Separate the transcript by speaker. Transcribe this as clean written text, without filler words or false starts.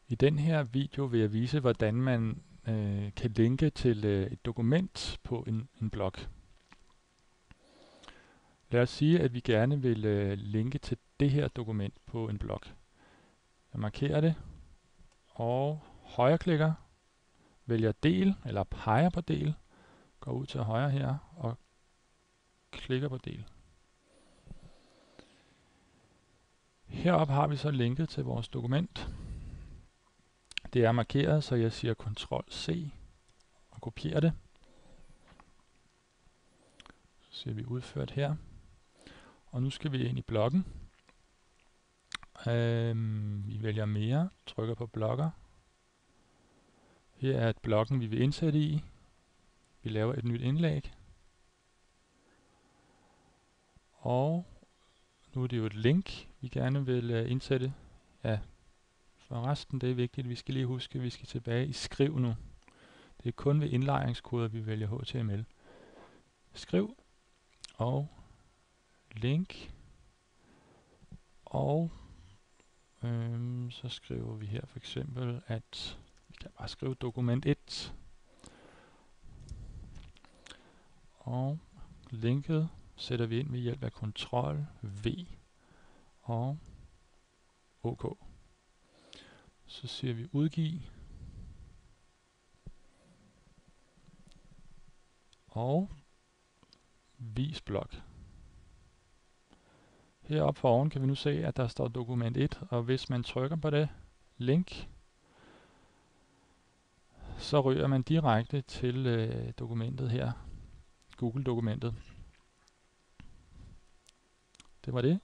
Speaker 1: I den her video vil jeg vise, hvordan man kan linke til et dokument på en blog. Lad os sige, at vi gerne vil linke til det her dokument på en blog. Jeg markerer det og højreklikker, vælger del eller peger på del, går ud til højre her og klikker på del. Heroppe har vi så linket til vores dokument. Det er markeret, så jeg siger Ctrl+C og kopierer det. Så ser vi udført her. Og nu skal vi ind i bloggen. Vi vælger mere, trykker på blogger. Her er et bloggen, vi vil indsætte i. Vi laver et nyt indlæg. Og nu er det jo et link, vi gerne vil indsætte. Ja, forresten det er vigtigt. Vi skal lige huske, at vi skal tilbage i skriv nu. Det er kun ved indlejringskoder, vi vælger HTML. Skriv og link. Og så skriver vi her for eksempel, at vi kan bare skrive dokument 1. Og linket sætter vi ind ved hjælp af Ctrl+V og OK. Så siger vi udgive. Og vis blog. Heroppe foroven kan vi nu se, at der står dokument 1, og hvis man trykker på det link, så ryger man direkte til dokumentet her, Google-dokumentet. Det var det.